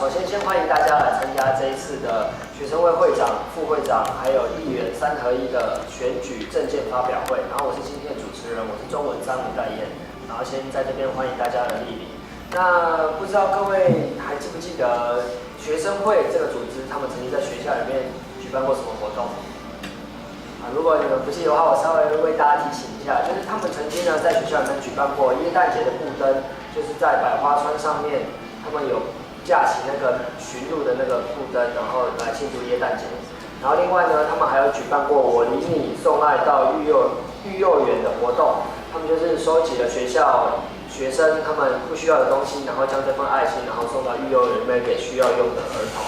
首先欢迎大家来参加这一次的学生会会长、副会长还有议员3合1的选举政见发表会。然后我是今天的主持人，我是钟文章吴代燕。然后先在这边欢迎大家的莅临。那不知道各位还记不记得学生会这个组织，他们曾经在学校里面举办过什么活动？如果你们不记得的话，我稍微为大家提醒一下，就是他们曾经呢在学校里面举办过耶诞节的布灯，就是在百花川上面，他们有架起那个驯鹿的那个布灯，然后来庆祝耶诞节。然后另外呢，他们还有举办过我离你送爱到育幼园的活动，他们就是收集了学校学生他们不需要的东西，然后将这份爱心，然后送到育幼园里面给需要用的儿童。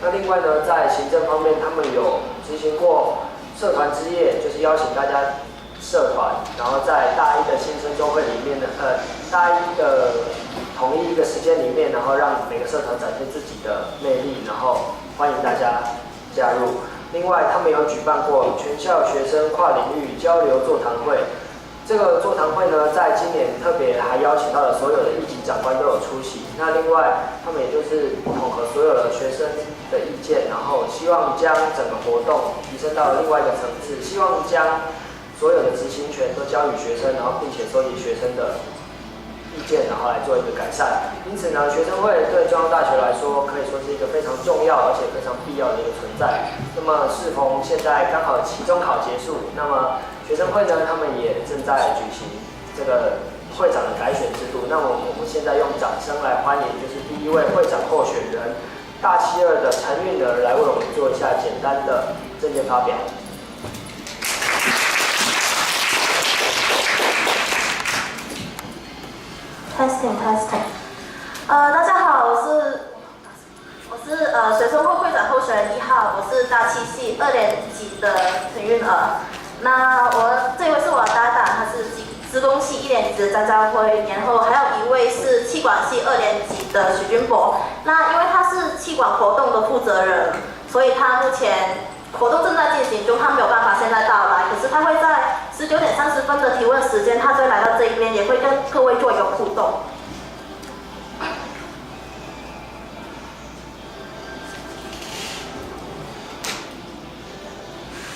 那另外呢，在行政方面，他们有执行过社团之夜，就是邀请大家社团，然后在大一的新生周会里面的大一的同一个时间里面，然后让每个社团展现自己的魅力，然后欢迎大家加入。另外，他们有举办过全校学生跨领域交流座谈会。这个座谈会呢，在今年特别还邀请到了所有的一级长官都有出席。那另外，他们也就是统合所有的学生的意见，然后希望将整个活动提升到另外一个层次，希望将所有的执行权都交予学生，然后并且收集学生的意见，然后来做一个改善。因此呢，学生会对中央大学来说，可以说是一个非常重要而且非常必要的一个存在。那么适逢现在刚好期中考结束，那么学生会呢，他们也正在举行这个会长的改选制度。那我们现在用掌声来欢迎，就是第一位会长候选人大七二的陈韵儿来为我们做一下简单的政见发表。Testing。大家好，我是学生会会长候选人1号，我是大气系2年级的陈韵儿。那这位是我的搭档，他是资工系1年级的张家辉，然后还有一位是气管系2年级的许君博。那因为他是气管活动的负责人，所以他目前活动正在进行中，他没有办法现在到来。可是他会在19点30分的提问时间，他就会来到这一边，也会跟各位做一个互动。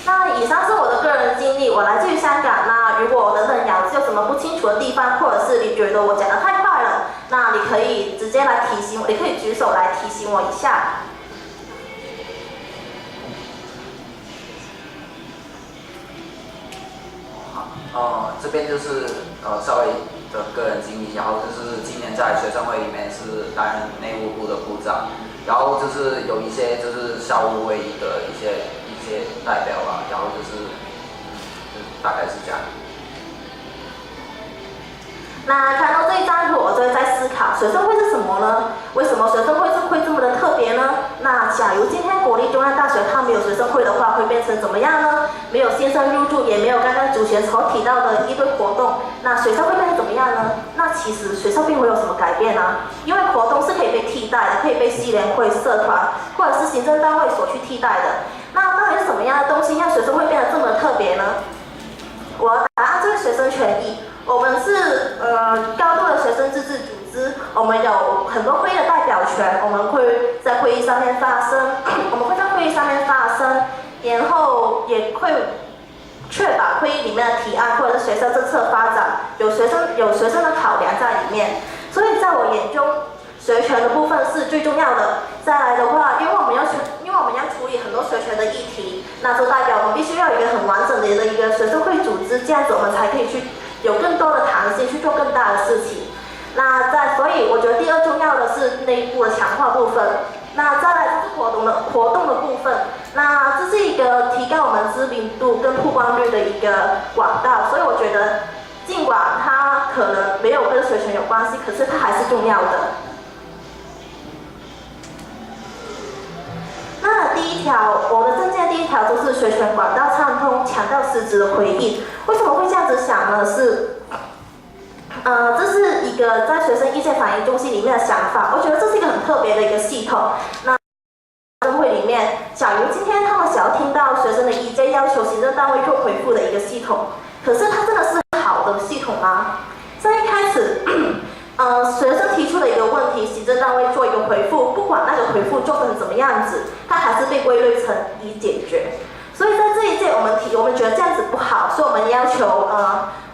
那以上是我的个人经历，我来自于香港。那如果我等等咬字有什么不清楚的地方，或者是你觉得我讲得太快了，那你可以直接来提醒我，你可以举手来提醒我一下。这边就是稍微的个人经历，然后就是今年在学生会里面是担任内务部的部长，然后就是有一些就是校务会议的一些代表吧，然后就是大概是这样。那看到这一张图，我就会在思考，学生会是什么呢？为什么学生会这么的特别呢？那假如今天国立中央大学它没有学生会的话，会变成怎么样呢？没有新生入驻，也没有刚刚主持人所提到的一堆活动，那学校会变成怎么样呢？那其实学校并没有什么改变啊，因为活动是可以被替代的，可以被系联会、社团或者是行政单位所去替代的。那到底是什么样的东西让学生会变得这么特别呢？我答案就是学生权益。我们是高度的学生自治组织，我们有很多会议的代表权，我们会在会议上面发声，然后也会确保会议里面的提案或者是学校政策发展有学生的考量在里面。所以在我眼中，学权的部分是最重要的。再来的话，因为我们要处理很多学权的议题，那就代表我们必须要有一个很完整的一个学生会组织，这样子我们才可以去有更多的弹性去做更大的事情。所以我觉得第二重要的是内部的强化部分。那再来就是活动的部分。那这是一个提高我们知名度跟曝光率的一个管道。所以我觉得，尽管它可能没有跟学权有关系，可是它还是重要的。那第一条，我的政见第一条就是学权管道畅通，强调实质的回应。为什么会这样子想呢？这是一个在学生意见反映中心里面的想法。我觉得这是一个很特别的一个系统。那学生会里面，假如今天他们想要听到学生的意见，要求行政单位做回复的一个系统，可是它真的是好的系统吗？在一开始，学生提出的一个问题，行政单位做一个回复，不管那个回复做成怎么样子，它还是被归类成已解决。所以在这一届我们觉得这样子不好，所以我们要求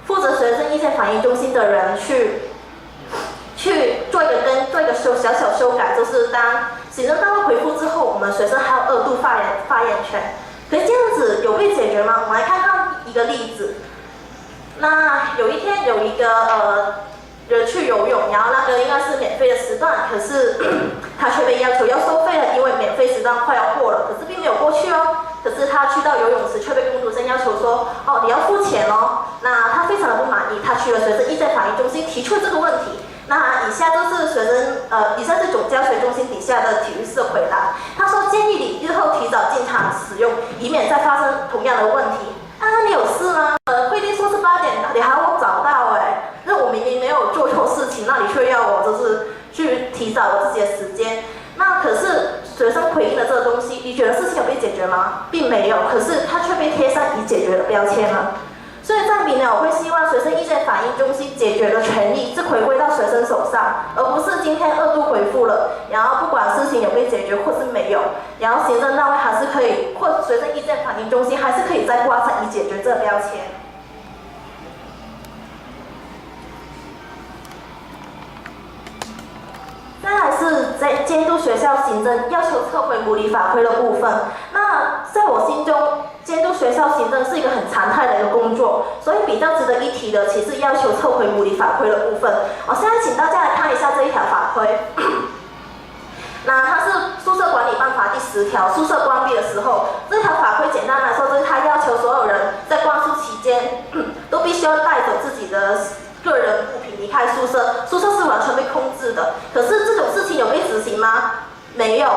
负责学生意见反映中心的人去做一个小小修改，就是当行政单位回复之后，我们学生还有2度发言权。可是这样子有被解决吗？我们来看看一个例子。那有一天有一个人去游泳，然后那个应该是免费的时段，可是他却被要求要收费了，因为免费时段快要过了，可是并没有过去哦。可是他去到游泳池却被工读生要求说，哦，你要付钱哦。那他非常的不满意，他去了学生意见反映中心提出了这个问题。那以下就是以下是总教学中心底下的体育室的回答。他说建议你日后提早进场使用，以免再发生同样的问题。那你有事吗？规定说是8点，你还要我早到哎，那我明明没有做错事情，那你却要我就是去提早我自己的时间。那可是学生回应的这个东西，你觉得事情有被解决吗？并没有，可是他却被贴上已解决的标签了。所以在明年我会希望学生意见反映中心解决的权利是回归到学生手上，而不是今天2度回复了，然后不管事情有被解决或是没有，然后行政单位还是可以，或学生意见反映中心还是可以再挂上已解决这个标签。再来是在监督学校行政要求撤回无理法规的部分。那在我心中，监督学校行政是一个很常态的一个工作，所以比较值得一提的，其实要求撤回无理法规的部分。我现在请大家来看一下这一条法规。那它是宿舍管理办法第10条，宿舍关闭的时候，这条法规简单来说就是它要求所有人在关宿期间都必须要带走自己的个人物品离开宿舍，宿舍是完全被控制的。可是这种事情有被执行吗？没有。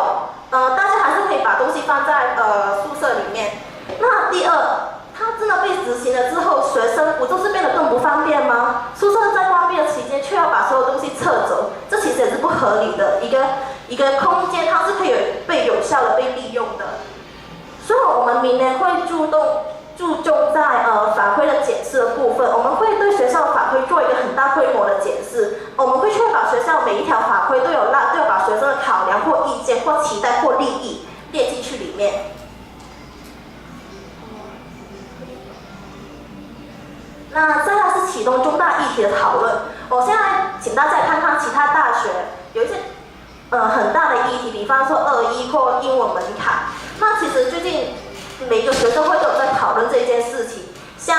大家还是可以把东西放在宿舍里面。那第二，它真的被执行了之后，学生不就是变得更不方便吗？宿舍在关闭的期间却要把所有东西撤走，这其实也是不合理的。一个空间它是可以被有效的被利用的。所以我们明年会注重在法规的检视的部分，我们会对学校的法规做一个很大规模的检视，我们会确保学校每一条法规都有把学生的考量或意见或期待或利益列进去里面。那再来是启动重大议题的讨论。我现在请大家看看其他大学有一些很大的议题，比方说2-1或英文门槛。那其实最近每个学生会都有在讨论这件事情。像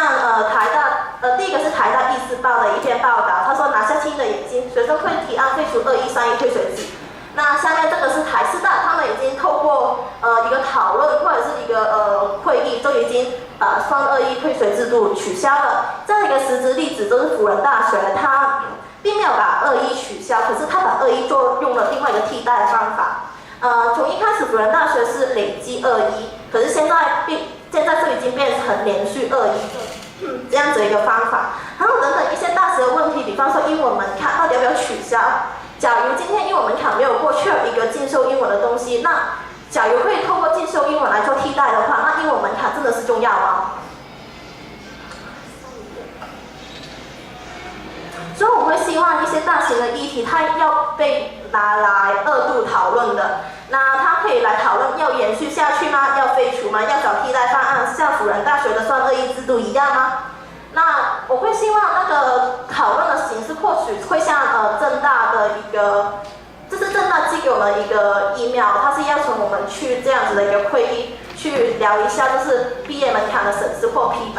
台大第一个是台大议事报的一篇报道，他说拿下青的眼睛，学生会提案废除2-1-3-1退学制。那下面这个是台师大，他们已经透过一个讨论或者是一个会议，都已经把双2-1退学制度取消了。这样一个实质例子就是辅仁大学，它并没有把2-1取消，可是它把2-1用了另外一个替代的方法。从一开始辅仁大学是累积2-1，可是现在就已经变成连续2-1这样子一个方法。还有等等一些大学的问题，比方说英文门槛到底要不要取消？假如今天英文门槛没有过，却有一个进修英文的东西，那假如可以透过进修英文来做替代的话，那英文门槛真的是重要吗？所以我会希望一些大型的议题，它要被拿来2度讨论的。那它可以来讨论要延续下去吗？要废除吗？要找替代方案，像辅仁大学的双2-1制度一样吗？那我会希望那个讨论的形式或许会像政大的一个，这是政大寄给我们一个 email， 它是要求我们去这样子的一个会议去聊一下，就是毕业门槛的审视或批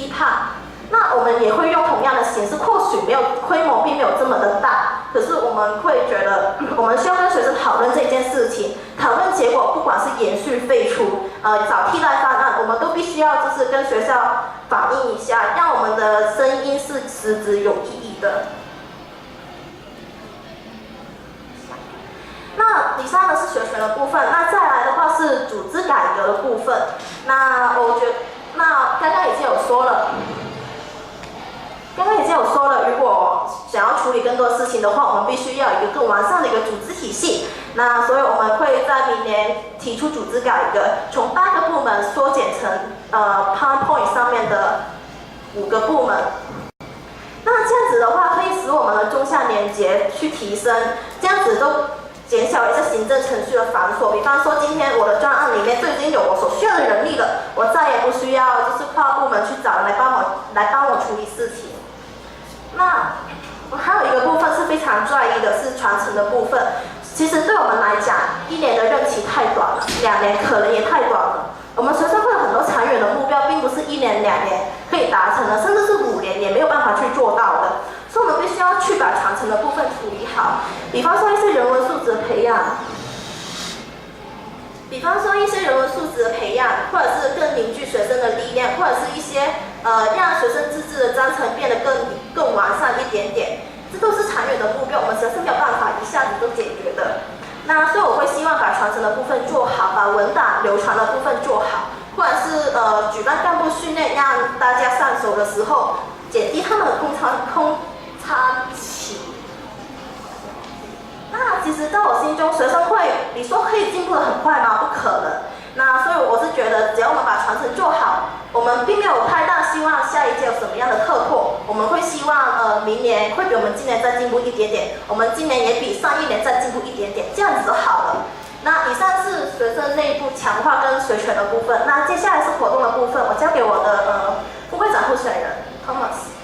判。那我们也会用同样的形式，或许没有规模并没有这么的大，可是我们会觉得我们需要跟学生讨论这件事情，讨论结果不管是延续废除，找替代方案，我们都必须要就是跟学校反映一下，让我们的声音是实质有意义的。那以上呢是学权的部分，那再来的话是组织改革的部分。那刚刚已经有说了，如果想要处理更多事情的话，我们必须要有一个更完善的一个组织体系。那所以我们会在明年提出组织改革，从8个部门缩减成PowerPoint 上面的5个部门。那这样子的话，可以使我们的们纵向连接去提升，这样子都减少一些行政程序的繁琐。比方说，今天我的专案里面就已经有我所需要的人力了，我再也不需要就是跨部门去找人来帮我处理事情。那还有一个部分是非常在意的，是传承的部分。其实对我们来讲，1年的任期太短了，2年可能也太短了。我们学生会有很多长远的目标，并不是1年2年可以达成的，甚至是5年也没有办法去做到的。所以我们必须要去把传承的部分处理好。比方说一些人文素质的培养，或者是更凝聚学生的力量，或者是一些让学生自治的章程变得更完善一点点。这都是长远的目标，我们实在是没有办法一下子就解决的。那所以我会希望把传承的部分做好，把文档流传的部分做好，或者是举办干部训练，让大家上手的时候减低他们的空窗期。那其实在我心中，学生会你说可以进步的很快吗？不可能。那所以我是觉得，只要我们把传承做好，我们并没有太大希望下一届有什么样的突破，我们会希望明年会比我们今年再进步一点点，我们今年也比上1年再进步一点点，这样子就好了。那以上是学生内部强化跟学权的部分，那接下来是活动的部分，我交给我的副会长候选人 Thomas。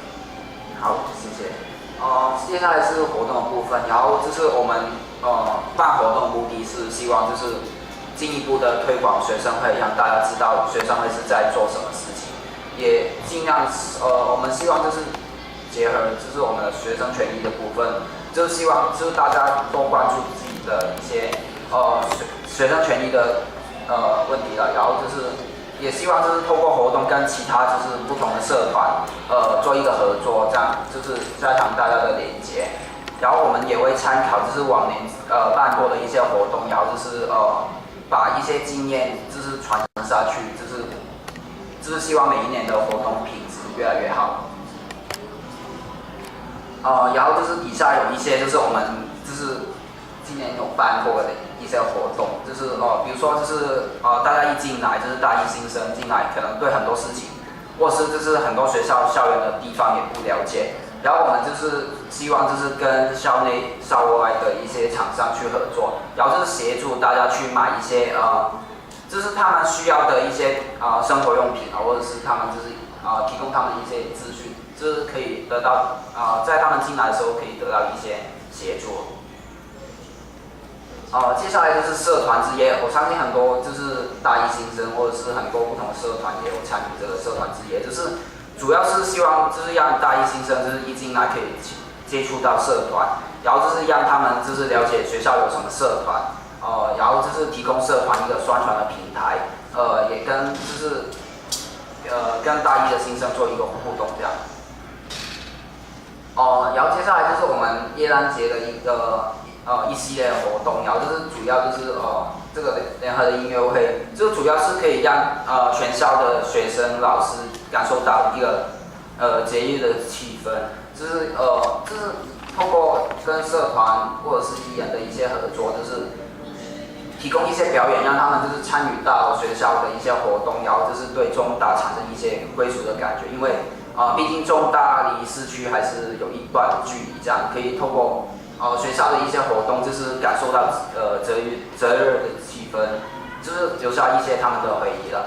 好，谢谢。接下来是活动的部分，然后就是我们办活动的目的是希望就是进一步的推广学生会，让大家知道学生会是在做什么事情，也尽量我们希望就是结合就是我们的学生权益的部分，就是希望就是大家多关注自己的一些学生权益的问题了，然后就是也希望就是透过活动跟其他就是不同的社团做一个合作，这样就是加强大家的连接。然后我们也会参考就是往年办过的一些活动，然后就是把一些经验就是传承下去，就是希望每一年的活动品质越来越好。然后就是底下有一些就是我们就是今年有办过的一些活动，就是比如说就是大家一进来就是大一新生进来，可能对很多事情或是就是很多学校校园的地方也不了解，然后我们就是希望就是跟校内校外的一些厂商去合作，然后就是协助大家去买一些就是他们需要的一些生活用品或者是他们就是提供他们一些资讯，就是可以得到在他们进来的时候可以得到一些协助。接下来就是社团之夜，我相信很多就是大一新生或者是很多不同的社团也有参与这个社团之夜，就是主要是希望就是让大一新生就是一进来可以接触到社团，然后就是让他们就是了解学校有什么社团，然后就是提供社团一个宣传的平台，也跟就是跟大一的新生做一个互动这样。然后接下来就是我们耶诞节的一系列的活动，然后就是主要就是这个联合的音乐会，就主要是可以让全校的学生老师感受到一个节日的气氛，就是透过跟社团或者是艺人的一些合作，就是提供一些表演，让他们就是参与到学校的一些活动，然后就是对中大产生一些归属的感觉，因为毕竟中大离市区还是有一段的距离，这样可以透过学校的一些活动，就是感受到节日的气氛，就是留下一些他们的回忆了。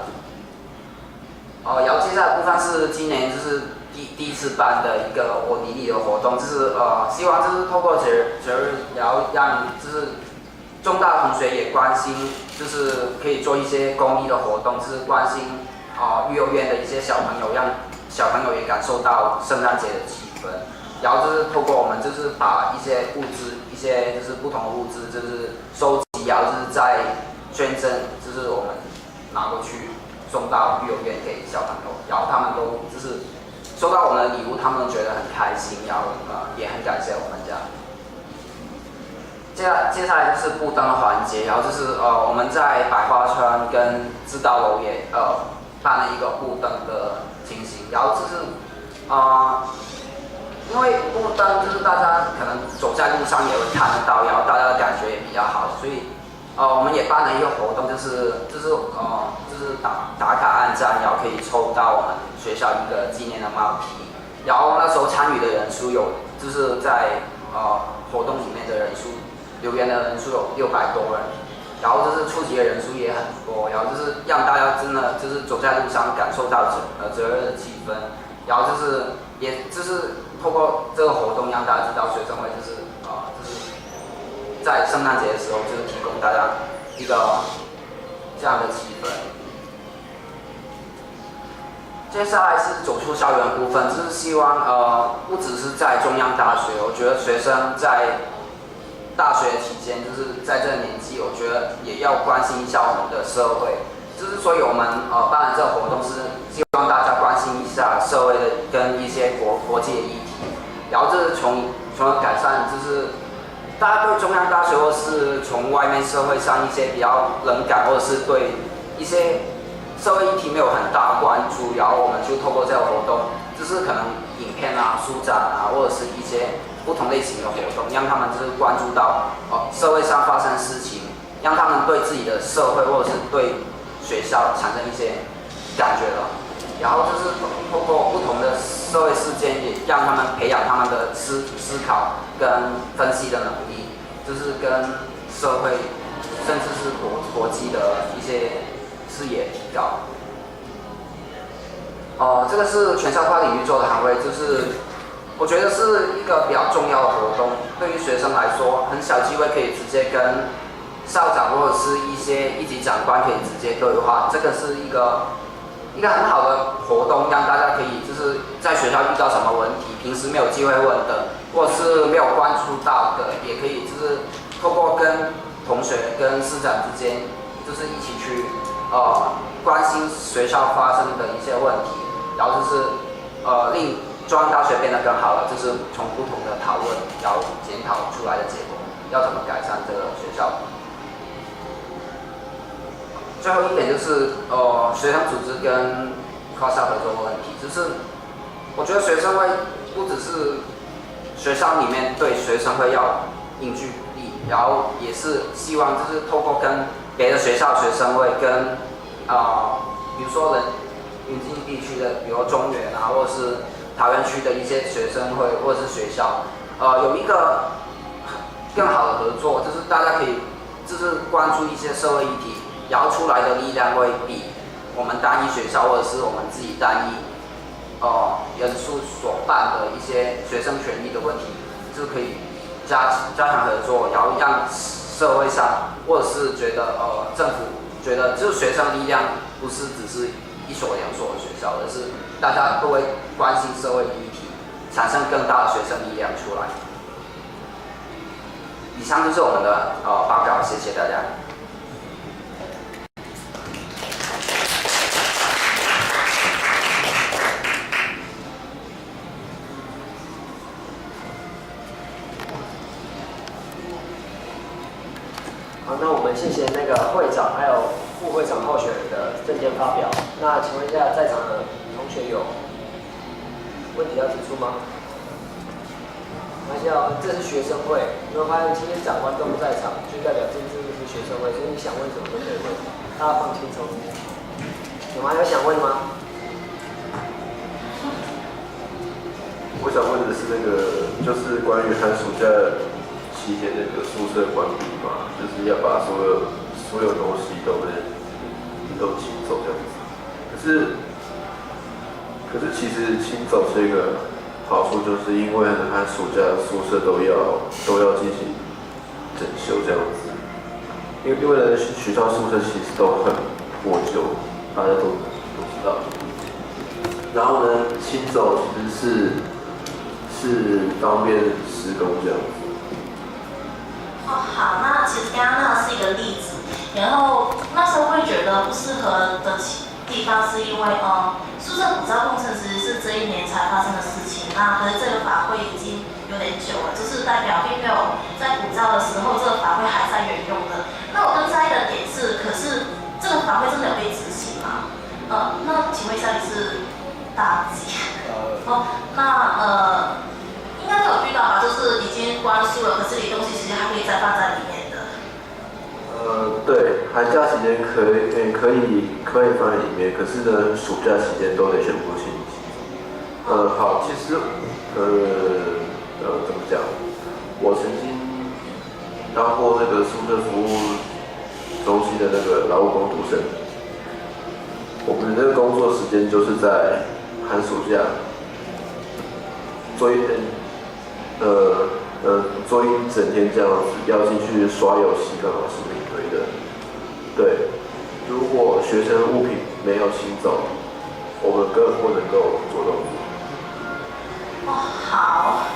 然后接下来部分是今年就是第一次办的一个我尼尼的活动，就是希望就是透过节日，然后让就是中大同学也关心，就是可以做一些公益的活动，就是关心育幼院的一些小朋友，让小朋友也感受到圣诞节的气氛。然后就是透过我们就是把一些物资，一些就是不同的物资就是收集，然后就是再捐赠，就是我们拿过去送到育幼院给小朋友，然后他们都就是收到我们的礼物，他们觉得很开心，然后也很感谢我们这样。接下来就是布灯的环节，然后就是我们在百花川跟知道楼也办了一个布灯的情形，然后就是因为布灯就是大家可能走在路上也会看得到，然后大家的感觉也比较好，所以我们也办了一个活动，就是打卡按赞，然后可以抽到我们学校一个纪念的毛皮，然后那时候参与的人数就是在活动里面的人数，留言的人数有600多人，然后就是触及的人数也很多，然后就是让大家真的就是走在路上感受到责任的气氛，然后也就是透过这个活动让大家知道学生会就是在圣诞节的时候就是提供大家一个这样的气氛。接下来是走出校园部分，就是希望不只是在中央大学，我觉得学生在大学期间，就是在这个年纪，我觉得也要关心一下我们的社会。就是所以我们办了这个活动是希望大家关心一下社会的跟一些国际的议题，然后这是从而改善，就是大家对中央大学或是从外面社会上一些比较冷感，或者是对一些社会议题没有很大的关注，然后我们就透过这个活动，就是可能影片啊、书展啊，或者是一些不同类型的活动，让他们就是关注到社会上发生的事情，让他们对自己的社会或者是对学校产生一些感觉了。然后就是透过不同的社会事件，也让他们培养他们的思考跟分析的能力，就是跟社会甚至是国际的一些视野提高。这个是全校跨领域做的行为，就是我觉得是一个比较重要的活动。对于学生来说，很小机会可以直接跟校长或者是一些一级长官可以直接对话，这个是一个很好的活动，让大家可以就是在学校遇到什么问题，平时没有机会问的，或者是没有关注到的，也可以就是透过跟同学跟师长之间，就是一起去关心学校发生的一些问题，然后就是令中央大学变得更好了，就是从不同的讨论，然后检讨出来的结果，要怎么改善这个学校。最后一点就是学生组织跟跨校合作的问题，就是我觉得学生会不只是学校里面对学生会要凝聚力，然后也是希望就是透过跟别的学校学生会跟比如说邻近地区的，比如中原啊，或者是桃园区的一些学生会或者是学校，有一个更好的合作，就是大家可以就是关注一些社会议题，然后出来的力量会比我们单一学校或者是我们自己单一人数所办的一些学生权益的问题，就可以加强合作，然后让社会上或者是觉得政府觉得就是学生力量不是只是1所2所的学校，而是大家都会关心社会议题，产生更大的学生力量出来。以上就是我们的报告，谢谢大家。好，那我们谢谢那个会长还有副会长候选人的政见发表。那请问一下，在场的同学有问题要提出吗？而且这是学生会，你会发现今天长官都不在场，就代表这是学生会，所以你想问什么都可以问，大家放轻松。有吗？有想问吗？我想问的是就是关于寒暑假期间那个宿舍关闭嘛，就是要把所有东西都清走这样子。可是其实清走这个好处就是因为寒暑假宿舍都要进行整修这样子，因为学校宿舍其实都很破旧，大家都知道。然后呢，清走其实是方便施工这样子。好，那其实刚刚那是一个例子，然后那时候会觉得不适合的地方是因为宿舍补照工程其实是这1年才发生的事情，那可是这个法规已经有点久了，就是代表并没有在补照的时候这个法规还在沿用的。那我更在意的点是，可是这个法规真的有被执行吗？那请问一下你是大几？应该都有遇到吧，就是已经关书了，可是你东西其实还可以再放在里面的。对，寒假期间可以放在里面，可是呢，暑假期间都得全部清洗。好，其实怎么讲？我曾经当过那个宿舍服务中心的那个劳务工读生。我们这个工作时间就是在寒暑假做一整天这样子，要进去刷油漆干嘛是一堆的。对，如果学生物品没有清走，我们根本不能够做动作。哦，好。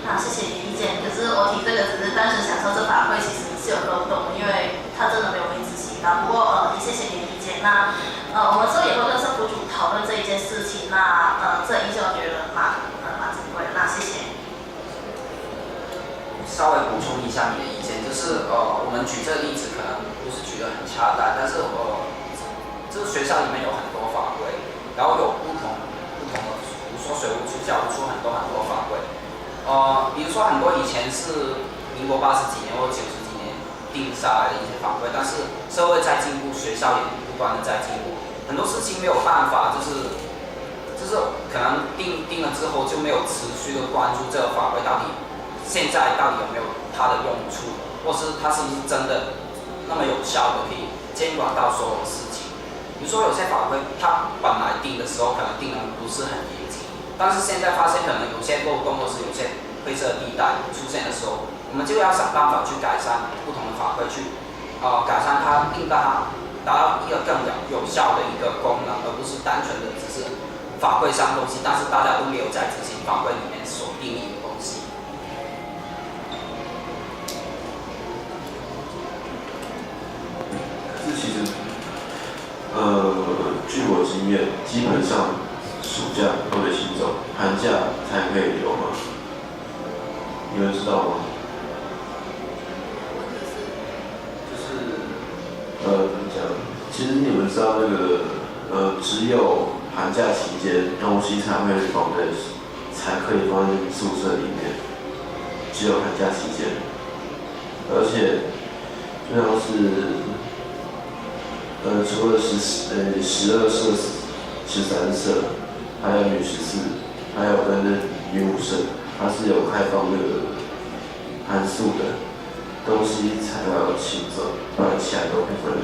那谢谢你的意见。可是我提这个只是单纯想说，这法规其实是有漏洞的，因为它真的没有被执行到。不过也谢谢你的意见。那我们之后也会跟社福组讨论这一件事情。那这意见我觉得蛮珍贵的。那谢谢。稍微补充一下你的意见，就是我们举这个例子可能不是举得很恰当，但是这个学校里面有很多法规，然后有不同的，比如说水务处、教务处很多法规，比如说很多以前是民国80几年或90几年定下来的一些法规，但是社会在进步，学校也不断的在进步，很多事情没有办法，就是可能定了之后就没有持续的关注这个法规现在到底有没有它的用处，或是它是不是真的那么有效的可以监管到所有的事情。比如说有些法规它本来定的时候可能定的不是很严谨，但是现在发现可能有些漏洞或是有些灰色地带出现的时候，我们就要想办法去改善不同的法规，去改善它，令它达到一个更有效的一个功能，而不是单纯的只是法规上的东西，但是大家都没有在执行法规里面所定义的东西。其实，据我经验，基本上暑假都得行走，寒假才可以留嘛。你们知道吗？怎么讲？其实你们知道那个只有寒假期间东西才可以放在宿舍里面，只有寒假期间，而且就像是。除了12社、13社，还有女14，还有女5社，它是有开放那个寒宿的东西才要清走，不然其他都不分离。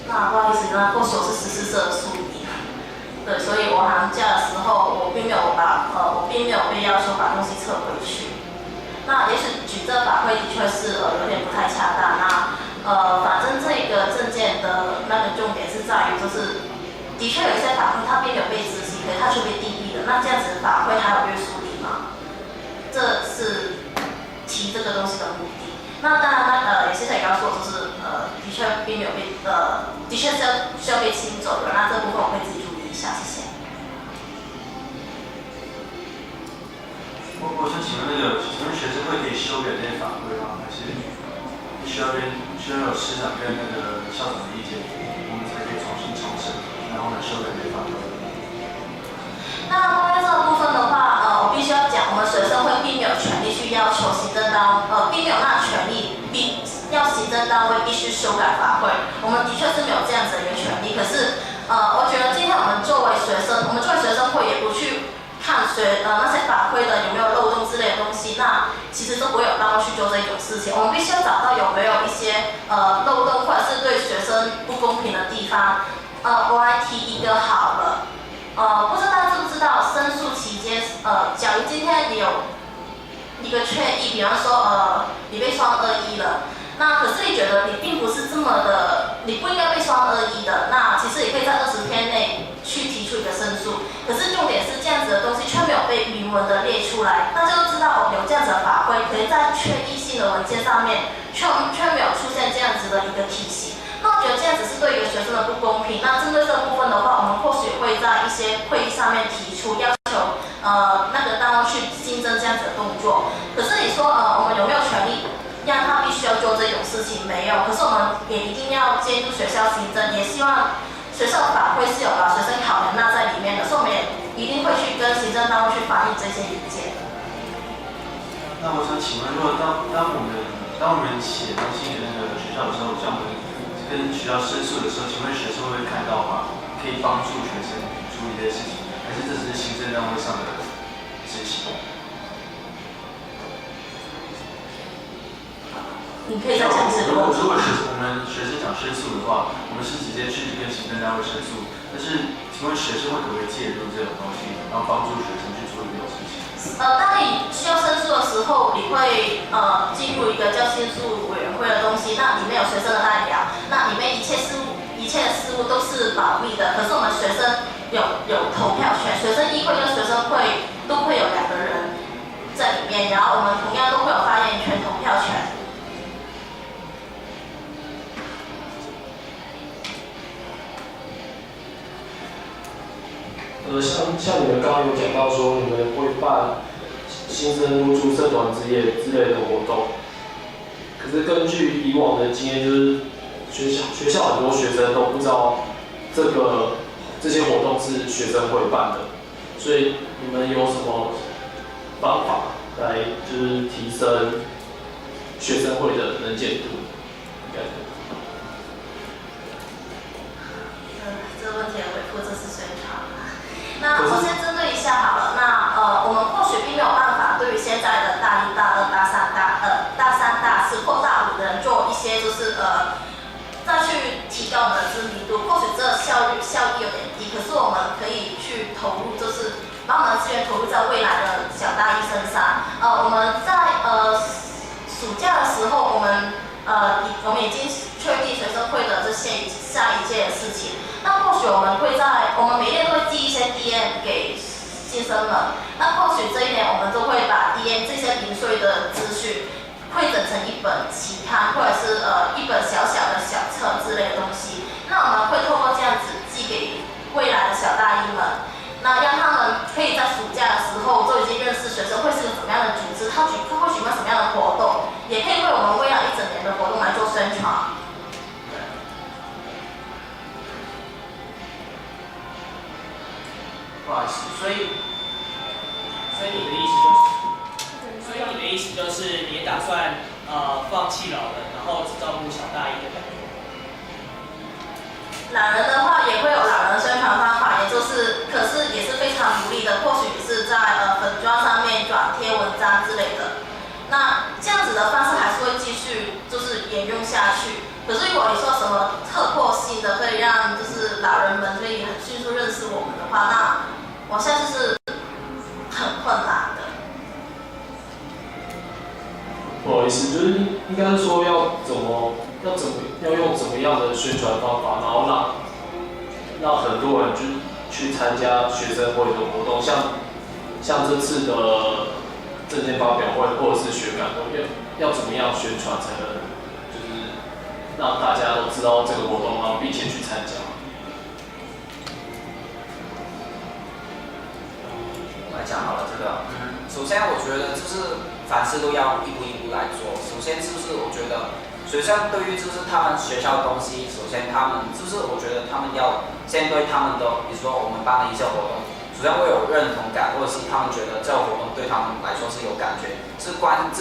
那不好意思，那或许我是14社的宿敌。对，所以我寒假的时候，我并没有被要求把东西撤回去。那也许举这法规的确是有点不太恰当。那反正这个证件的那个重点是在于，就是的确有一些法规它并没有被执行，可是它却被地避了。那这样子的法规还有约束力吗？这是提这个东西的目的。那当然，也谢谢你刚刚说，就是的确并没有被的确是需要被清走的。那这部分我会自己注意一下，谢谢。我想请问请问学生会可以修改这些法规吗？还是需要有师长跟那个校长的意见，我们才可以重新重审，然后来修改这些法规？那关于这个部分的话，我必须要讲，我们学生会并没有权利去要求行政单位，并没有那权利要行政单位必须修改法规。我们的确是没有这样子的一个权利。可是，我觉得今天我们作为学生会也不去看那些法规的有没有漏洞之类的东西，那其实都不会有单位去做这种事情。我们必须要找到有没有一些漏洞或者是对学生不公平的地方。我来提一个好了。不知道大家知不知道，申诉期间，假如今天你有一个确议，比方说你被双21了，那可是你觉得你并不是这么的，你不应该被双21的，那其实也可以在20天内去提出一个申诉。可是重点是这样子的东西却没有被明文的列出来，大家都知道有这样子的法规，可是在确议性的文件上面却没有出现这样子的一个体系。那我觉得这样子是对一个学生的不公平。那针对这个部分的话，我们或许会在一些会议上面提出要求，那个单位去新增这样子的动作。可是你说我们有没有权利让他必须要做这种事情？没有。可是我们也一定要监督学校行政，也希望学校的法规是有把学生考量纳在里面的，所以我们也一定会去跟行政单位去反映这些意见。那我想请问，如果当我们写东西给那个学校的时候，像我们跟学校申诉的时候，请问学生会不会看到吗？可以帮助学生处理这些事情，还是这只是行政单位上的事情？你可以再讲这个问题。如果我们学生想申诉的话，我们是直接去跟行政单位申诉，但是请问学生会可不可以介入这种东西，然后帮助学生去处理这种事情？当你需要申诉的时候，你会进入一个叫申诉委员会的东西，那里面有学生的代表，那里面一切的事务都是保密的。可是我们学生有投票权，学生议会跟学生会都会有2个人在里面，然后我们同样都会有发言权、投票权。像你们刚刚有讲到说，你们会办新生入驻社团之夜之类的活动，可是根据以往的经验，就是学校很多学生都不知道这些活动是学生会办的，所以你们有什么方法来就是提升学生会的能见度？这个问题的回复就是宣传。那我先针对一下好了。那我们或许并没有办法对于现在的大1、大2、大3、大4或大5的人做一些就是再去提高我们的知名度。或许这效益有点低，可是我们可以去投入，就是把我们的资源投入在未来的小大1身上。我们在暑假的时候，我们已经确定学生会的这些下一届的事情。那或许我们每年都会寄一些 DM 给新生们。那或许这一年我们都会把 DM 这些零碎的资讯汇整成一本期刊，或者是一本小小的小册之类的东西。那我们会透过这样子寄给未来的小大1们，那让他们可以在暑假的时候就已经认识学生会是个怎么样的组织，他会举办什么样的活动，也可以为我们未来1整年的活动来做宣传。不好意思，所以你的意思就是，你也打算放弃老人，然后只照顾小大1的感觉。老人的话也会有老人的宣传方法，可是也是非常努力的，或许是在粉专上面转贴文章之类的。那这样子的方式还是会继续就是沿用下去。可是如果你说什么特扩性的，可以让就是老人们可以很迅速认识我们的话，那我相信是很困难的。不好意思，就是应该是说要用怎么样的宣传方法，然后让很多人去参加学生会的活动，像这次的政见发表会或者是学感会，要怎么样宣传才能就是让大家都知道这个活动，然后并且去参加。我来讲好了，这个，首先我觉得就是凡事都要一步一步来做。首先就是我觉得学生对于就是他们学校的东西，首先他们就是我觉得他们要先对他们的，比如说我们办的一些活动，首先会有认同感，或者是他们觉得这个活动对他们来说是有感觉，就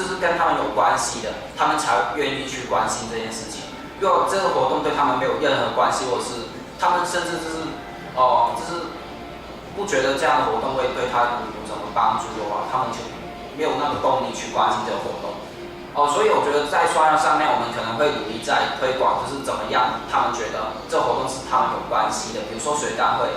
是跟他们有关系的，他们才愿意去关心这件事情。如果这个活动对他们没有任何关系，或者是他们甚至就是不觉得这样的活动会对他有什么帮助的话，他们就没有那个动力去关心这个活动。所以我觉得在刷量上面，我们可能会努力在推广，就是怎么样他们觉得这个活动是他们有关系的，比如说学感会，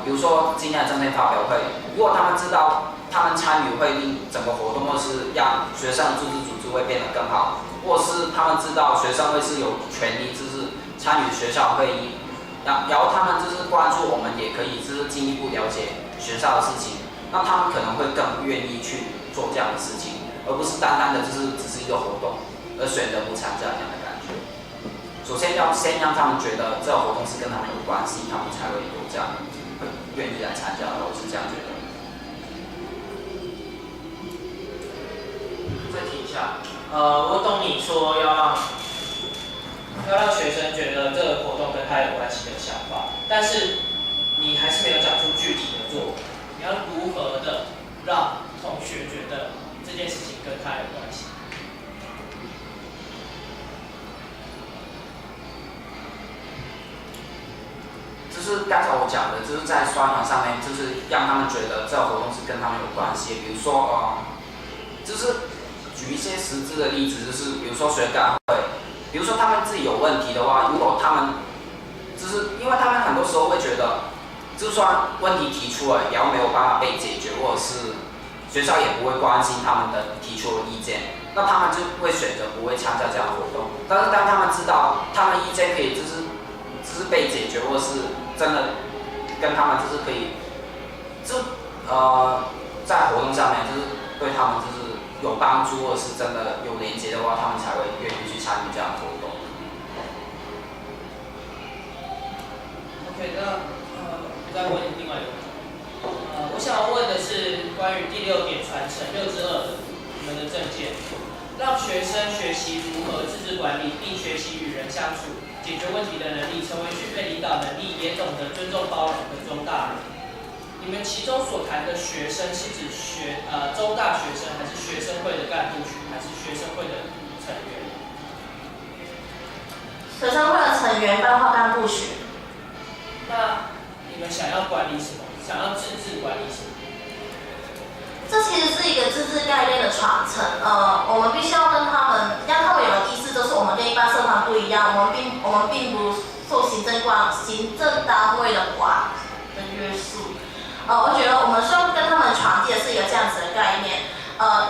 比如说今天的政见发表会，如果他们知道他们参与会令整个活动，或是让学生的组织会变得更好，或是他们知道学生会是有权利就是参与学校会议，然后他们就是关注我们，也可以就是进一步了解学校的事情，那他们可能会更愿意去做这样的事情。而不是单单的就是只是一个活动，而选择不参加这样的感觉。首先要先让他们觉得这个活动是跟他们有关系，他们才会有这样会愿意来参加。我是这样觉得。再提一下，我懂你说要让学生觉得这个活动跟他有关系的想法，但是你还是没有讲出具体的做法。你要如何的让同学觉得这件事跟它有关系？就是刚才我讲的，就是在宣传上面，就是让他们觉得这个活动是跟他们有关系。比如说就是举一些实质的例子，就是比如说学感会，比如说他们自己有问题的话，如果他们就是因为他们很多时候会觉得，就算问题提出了，也要没有办法被解决，或者是学校也不会关心他们的提出的意见，那他们就会选择不会参加这样的活动。但是当他们知道他们意见可以就是被解决，或是真的跟他们就是可以，在活动上面就是对他们就是有帮助，或者是真的有连接的话，他们才会愿意去参与这样的活动。OK， 那我再问另外一个问题。我想要问的是关于第6点传承6之2你们的政见，让学生学习如何自治管理，并学习与人相处、解决问题的能力，成为具备领导能力，也懂得尊重包容的中大人。你们其中所谈的学生是指中大学生，还是学生会的干部群，还是学生会的成员？学生会的成员包括干部群。那你们想要管理什么？想要自治管理什么？这其实是一个自治概念的传承。我们必须要跟他们，让他们有意识，就是我们跟一般社团不一样，我们并不受行政单位的管跟约束。我觉得我们需要跟他们传递的是一个这样子的概念。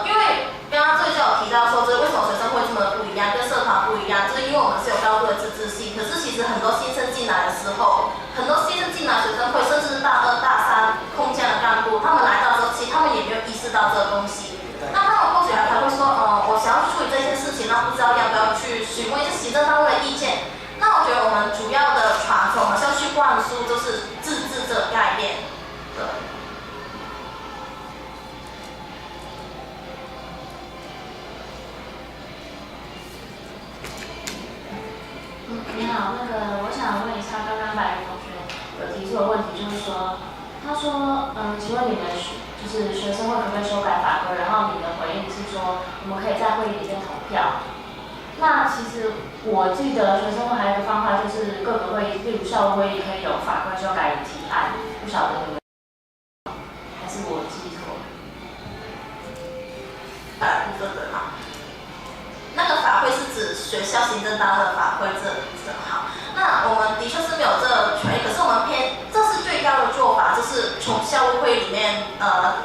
因为刚刚最近有提到说，就是为什么学生会这么的不一样，跟社团不一样，就是因为我们是有高度的自治性。可是其实很多新生进来的时候，很多新生进来学生会，甚至是大2、大3空降的干部，他们来到之后，其实他们也没有意识到这个东西。那他们或许还会说，我想要去处理这件事情，那不知道要不要去询问一些行政单位的意见。那我觉得我们主要的传统，我们是要去灌输，就是自治这个概念。对。你好，我想问一下，刚刚白云同学有提出的问题，就是说，他说，请问你们就是学生会不会修改法规？然后你的回应是说，我们可以在会议里面投票。那其实我记得学生会还有一个方法，就是各个会议，例如校务会议可以有法规修改的提案，不晓得你们还是我记错？部分的嘛。那个法规是指学校行政单位的法规这好，那我们的确是没有这个权利，可是我们这是最高的做法，就是从校务会里面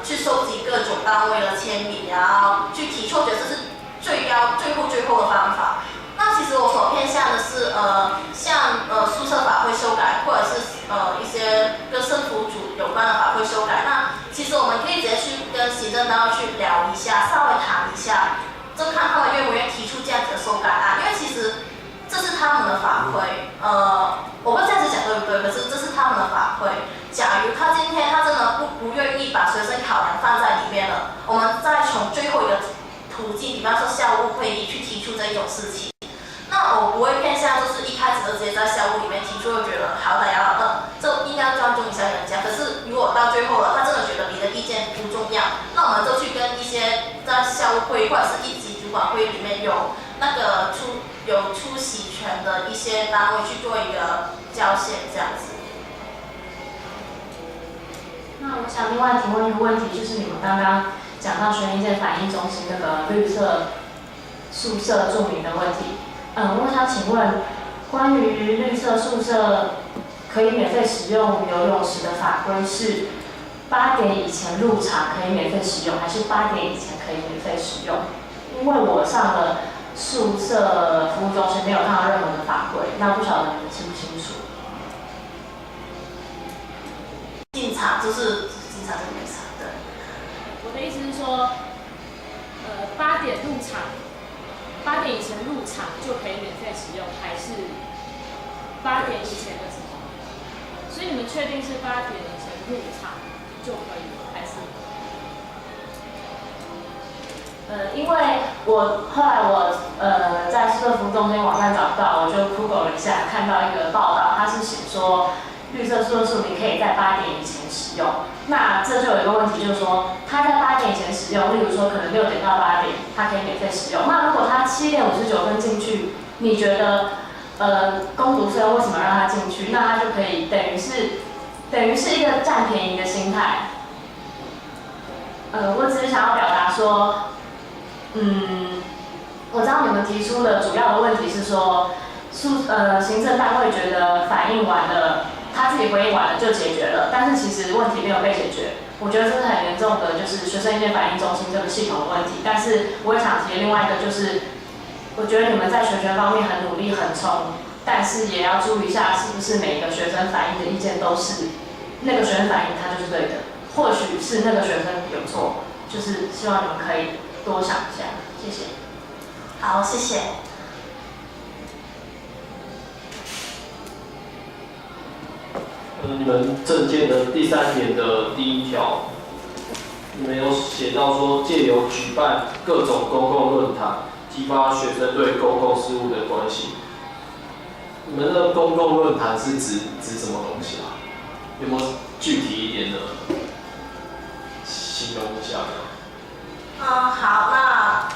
去收集各种单位的签名，然后去提出，觉得这是最后的方法。那其实我所偏向的是像宿舍法规修改，或者是一些跟社福组有关的法规修改。那其实我们可以直接去跟行政单位去聊一下，稍微谈一下。就看他们愿不愿意提出这样子的修改案，因为其实这是他们的法规，我不知道这样子讲对不对，可是这是他们的法规。假如他今天他真的不愿意把学生考量放在里面了，我们再从最后一个途径，比方说校务会议去提出这一种事情。那我不会偏向就是一开始就直接在校务里面提出，就觉得好歹要这应该尊重一下人家。可是如果到最后了，他真的觉得你的意见不重要，那我们就去跟一些在校务会议或者是一级主管会议里面有出席权的一些单位去做一个交线，这样子。那我想另外提问一个问题，就是你们刚刚讲到学民界反映中心那个绿色宿舍住民的问题。我想请问，关于绿色宿舍可以免费使用游泳池的法规是8点以前入场可以免费使用，还是8点以前可以免费使用？因为我上了宿舍服务中心，没有看到任何的法规，那不晓得你们清不清楚？进场就是进场就没场，对。我的意思是说，8点入场。8点以前入场就可以免费使用，还是8点以前的时候？所以你们确定是8点以前入场就可以了，还是？因为后来我在宿舍服务中心网站找到，我就 Google 了一下，看到一个报道，它是写说绿色宿舍宿你可以在8点以前使用，那这就有一个问题，就是说他在8点以前使用，例如说可能6点到8点，他可以免费使用。那如果他7点59分进去，你觉得工读生为什么让他进去？那他就可以等于是一个占便宜的心态。我只是想要表达说，我知道你们提出的主要的问题是说，行政单位觉得反映完了，他自己回应完了就解决了，但是其实问题没有被解决。我觉得这是很严重的，就是学生意见反映中心这个系统的问题。但是我也想提另外一个，就是我觉得你们在学权方面很努力很冲，但是也要注意一下，是不是每个学生反映的意见都是那个学生反映他就是对的，或许是那个学生有错，就是希望你们可以多想一下，谢谢。好，谢谢。你们政见的第3点的第1条，你们有写到说，借由举办各种公共论坛，激发学生对公共事务的关系。你们的公共论坛是指什么东西啊？有没有具体一点的形容一下呢？好，那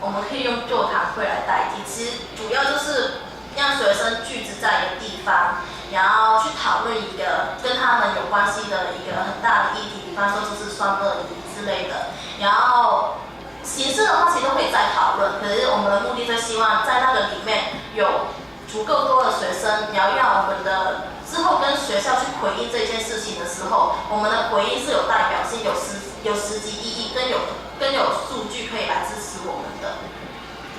我们可以用座谈会来代替。其实主要就是让学生聚集在一个地方，然后去讨论一个跟他们有关系的一个很大的议题，比方说就是双2之类的。然后形式的话，其实都可以再讨论，可是我们的目的就希望在那个里面有足够多的学生，然后让我们的之后跟学校去回应这件事情的时候，我们的回应是有代表性、有实际意义，更有数据可以来支持我们的，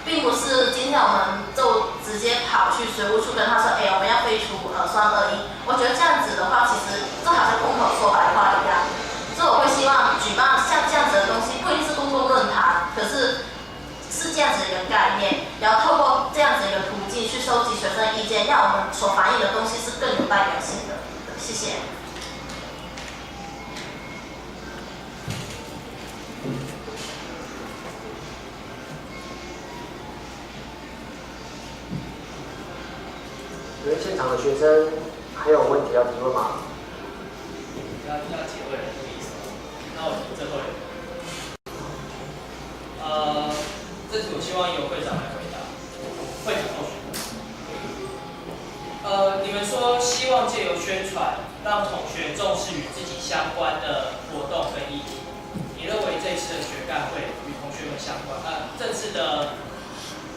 并不是今天我们就直接跑去学务处跟他说，我们要废除双2。我觉得这样子的话，其实就好像空口说白话一样。所以我会希望举办像这样子的东西，不一定是公共论坛，可是这样子的一个概念，然后透过这样子一个途径去收集学生意见，让我们所反映的东西是更有代表性的。谢谢。因为现场的学生还有问题要提问吗？要结尾了，这个意思。那我最后一个。这题我希望由会长来回答。会长同学。你们说希望借由宣传，让同学重视与自己相关的活动跟议题。你认为这一次的学干会与同学们相关？这次的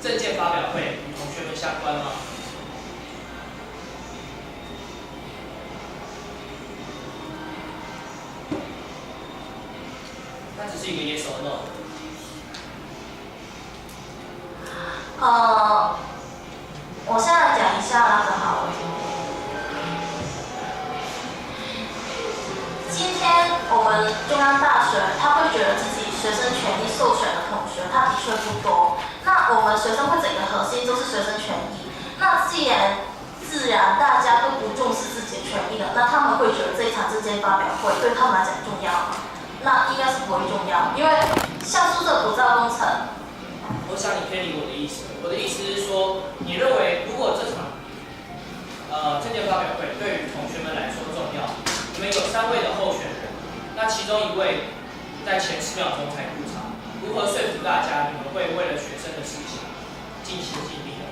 政见发表会与同学们相关吗？那只是一个 yes or no。我现在讲一下那个好了。今天我们中央大学，他会觉得自己学生权益受选的同学，他的确不多。那我们学生会整个核心都是学生权益。那既然自然大家都不重视自己的权益了，那他们会觉得这一场政见发表会对他们来讲重要吗？那应该是不会重要，因为像宿舍补照工程。我想你偏离我的意思。我的意思是说，你认为如果这场政见发表会对于同学们来说重要，你们有3位的候选人，那其中1位在前10秒钟才入场，如何说服大家你们会为了学生的事情尽心尽力呢？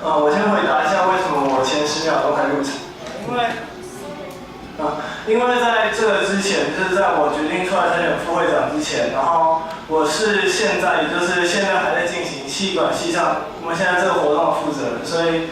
我先回答一下为什么我前10秒钟才入场，因为在这个之前，就是在我决定出来参选副会长之前，然后我是现在，也就是现在还在进行系管系上我们现在这个活动的负责人，所以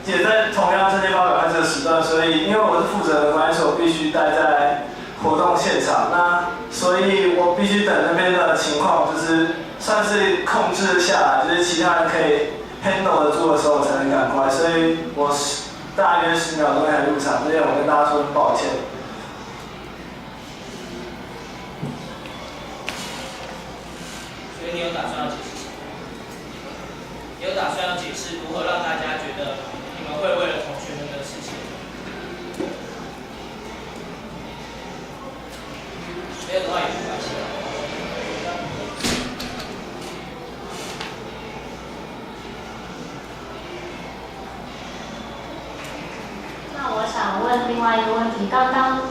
也在同样政见发表会这个时段，所以因为我是负责人的关系，我必须待在活动现场，那所以我必须等那边的情况就是算是控制下来，就是其他人可以 handle 得住的时候，我才能赶快，所以我大约10秒钟才入场，这点我跟大家说声抱歉。所以你有打算要解释什么？你有打算要解释如何让大家觉得你们会为了同学们的事情？没有的话也没关系。外一个问题，刚刚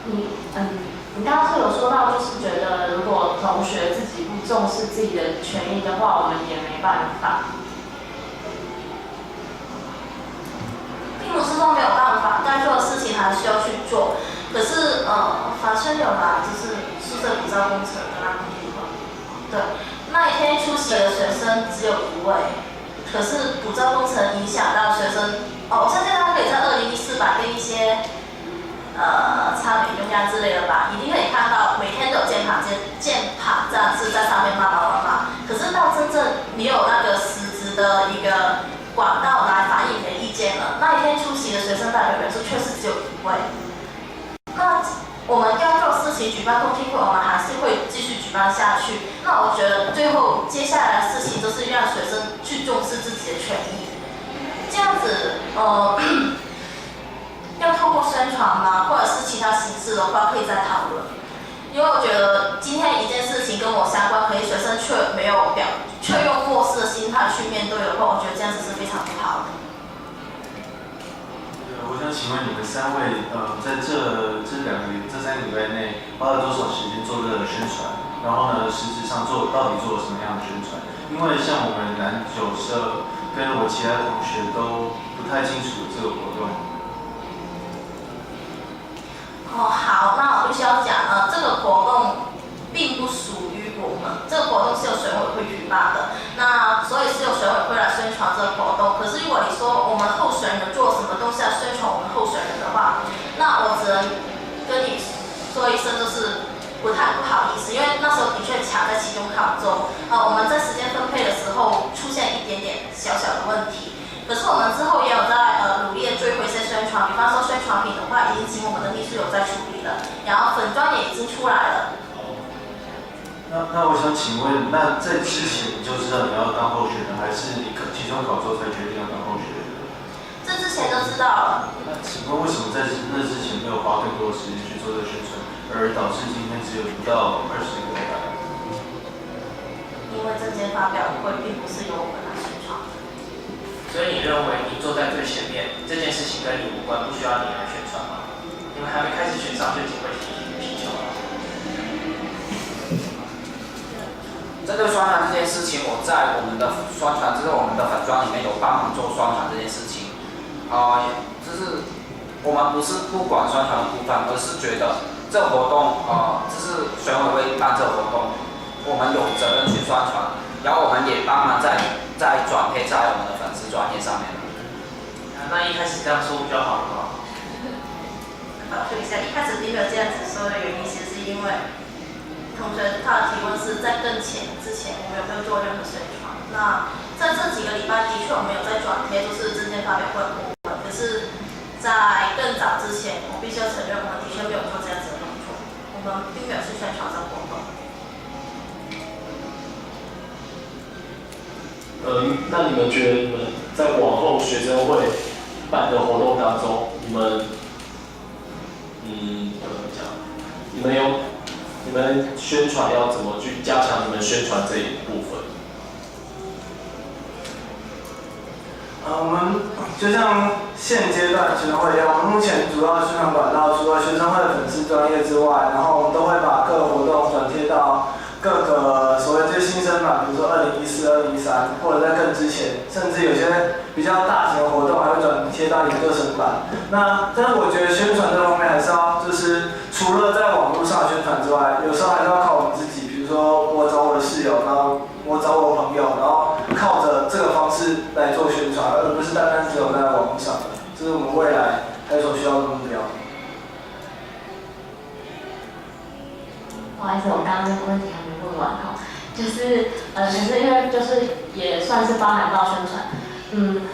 你刚刚是有说到，就是觉得如果同学自己不重视自己的权益的话，我们也没办法。并不是说没有办法，该做的事情还是要去做。可是法生有来就是宿舍比较工程的那个地方，对，那一天出席的学生只有1位，可是补照工程影响到学生，我相信大家可以在2014版跟一些参与用量之类的吧，一定可以看到每天都有键盘战士在上面骂。可是到真正你有那个实质的一个管道来反映你的意见了，那一天出席的学生代表人数确实只有1位。那我们要做事情，举办公听会，我们还是会继续举办下去。那我觉得最后接下来的事情就是让学生去重视自己的权益，这样子要透过宣传吗？或者是其他形式的话，可以再讨论。因为我觉得今天一件事情跟我相关，可是学生却用漠视的心态去面对的话，我觉得这样子是非常不好的。我想请问你们3位，在这3个礼拜内花了多少时间做这个宣传？然后呢，实质上到底做了什么样的宣传？因为像我们男9社跟我其他同学都不太清楚这个活动。好，那我必须要讲这个活动并不属于我们，这个活动是由选委会举办的，那所以是由选委会来宣传这个活动。可是如果你说我们候选人做什么东西来宣传我们候选人的话，那我只能跟你说一声，就是不好意思，因为那时候的确卡在期中考中，我们在时间分配的时候出现一点点小的问题。可是我们之后也有在努力的追回一些宣传，比方说宣传品的话，已经请我们的秘书有在处理了，然后粉专也已经出来了。那我想请问，那在之前你就知道你要当候选人，还是你期中考之后才决定要当候选人？这之前就知道了。那请问为什么在那之前没有花更多的时间去做这个宣传，而导致今天只有不到20个来？因为证件发表会并不是由我们来宣传。所以你认为你坐在最前面，这件事情跟你无关，不需要你来宣传吗？你们还没开始选上就已经会踢球了。针对宣传这件事情，我在我们的宣传，就是我们的粉专里面有帮忙做宣传这件事情。就是我们不是不管宣传的部分，而是觉得这个活动，就是选委会办这个活动，我们有责任去宣传，然后我们也帮忙再转配在我们的粉丝专页上面。那一开始这样说不就好了吗？说一下，一开始并没有这样子说的原因，其实是因为同学他的提问是在更前之前我们有没有做任何宣传。那在这几个礼拜的确我们有在转贴，就是证件发表会的部分，可是在更早之前，我必须要承认，我们的确没有做这样子的动作，我们并没有去宣传这个活动。那你们觉得你们在往后学生会办的活动当中，你们怎么讲？你们宣传要怎么去加强你们宣传这一部分？我们就像现阶段学生会一样，我们目前主要的宣传管道除了学生会的粉丝专页之外，然后我们都会把各个活动转贴到各个所谓最新生版，比如说2014、2013，或者在更之前，甚至有些比较大型的活动还会转贴到研究生版。但是我觉得宣传这方面还是要，就是除了在网络上宣传之外，有时候还是要靠我们自己，比如说我找我的室友，然后我找我的朋友，然后靠着这个方式来做宣传，而不是单单只有在网络上的。这是我们未来还所需要的目标。不好意思，我刚刚那个问题还没问完哈，就是可是因为就是也算是包含到宣传，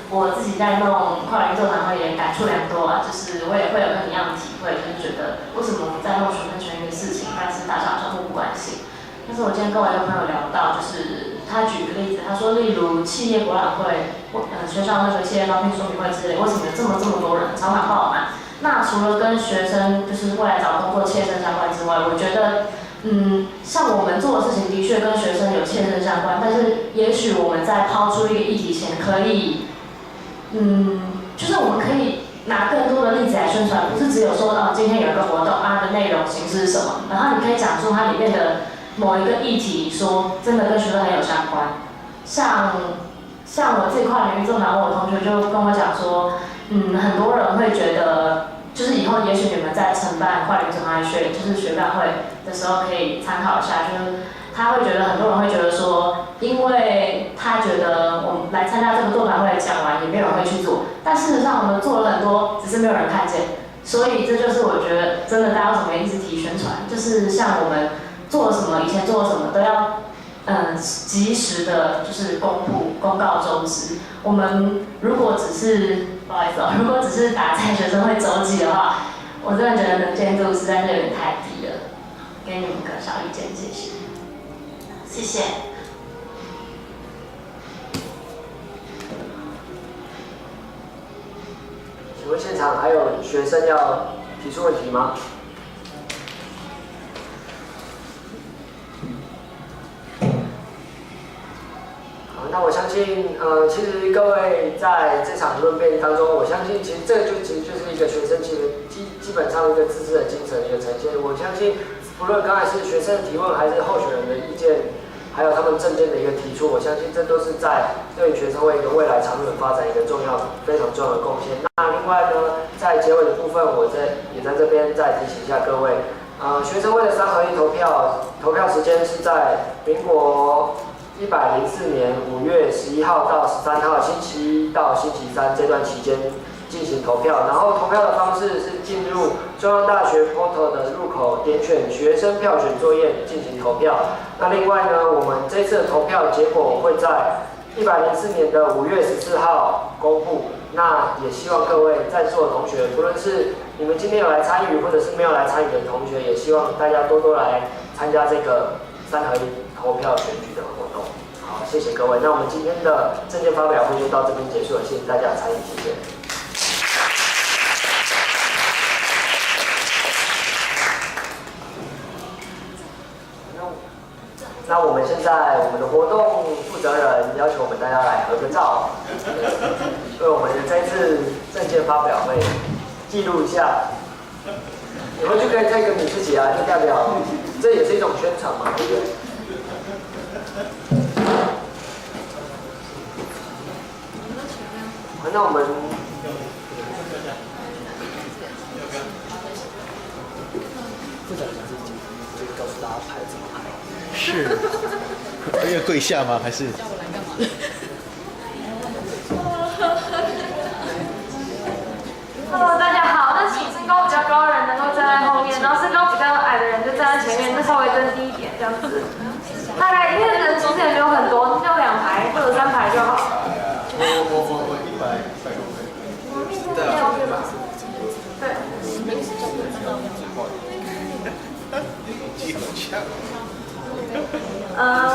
我自己在弄跨领座谈会也感触良多啊，就是我也会有跟你一样的体会，就是觉得为什么我们在弄学生权益的事情，但是大家好像互不关心。但是我今天跟我一个朋友聊到，就是他举个例子，他说例如企业博览会，学校那个企业招聘说明会之类，为什么有这么多人，场场爆满？那除了跟学生就是未来找工作切身相关之外，我觉得像我们做的事情的确跟学生有切身相关，但是也许我们在抛出一个议题前，可以，就是我们可以拿更多的例子来宣传，不是只有说哦今天有一个活动啊的内容形式是什么，然后你可以讲出它里面的某一个议题，说真的跟学生很有相关。像我这块领域做南，我同学就跟我讲说，很多人会觉得，就是以后也许你们在承办跨领域同学就是学办会的时候可以参考一下，就是他会觉得很多人会觉得说，因为他觉得我们来参加这个座谈会讲完也没有人会去做，但事实上我们做了很多，只是没有人看见，所以这就是我觉得真的大家为什么一直提宣传，就是像我们做了什么，以前做了什么都要。及时的，就是公告周知。我们如果只是，不好意思如果只是打在学生会周记的话，我真的觉得能见度实在是有点太低了。给你们个小意见，谢谢。谢谢。请问现场还有学生要提出问题吗？那我相信，其实各位在这场论辩当中，我相信其实这就是一个学生基本上一个自治的精神一个呈现。我相信，不论刚才是学生的提问，还是候选人的意见，还有他们政见的一个提出，我相信这都是在对学生会一个未来长远发展一个非常重要的贡献。那另外呢，在结尾的部分，也在这边再提醒一下各位，学生会的3合1投票时间是在民国104年5月11号到13号，星期1到星期3这段期间进行投票。然后投票的方式是进入中央大学 portal 的入口，点选学生票选作业进行投票。那另外呢，我们这次的投票结果会在104年的5月14号公布。那也希望各位在座的同学，不论是你们今天有来参与，或者是没有来参与的同学，也希望大家多多来参加这个3合1投票选举的活动。好，谢谢各位。那我们今天的政见发表会就到这边结束了，谢谢大家的参与，谢谢。那我们现在我们的活动负责人要求我们大家来合个照，为我们的这次政见发表会记录一下。你回去可以take你自己啊，就代表这也是一种宣传嘛，对不对？好，那我们负责人就告诉大家拍怎么拍。是，要跪下吗？还是？叫我来干嘛？Hello， 大家好。那请身高比较高的人能够站在后面，然后身高比较矮的人就站在前面，就稍微增低一点这样子。大概因为人其实也没有很多，就2排或者3排就好。我100公分。我面对面 OK 吧？对。肌很强。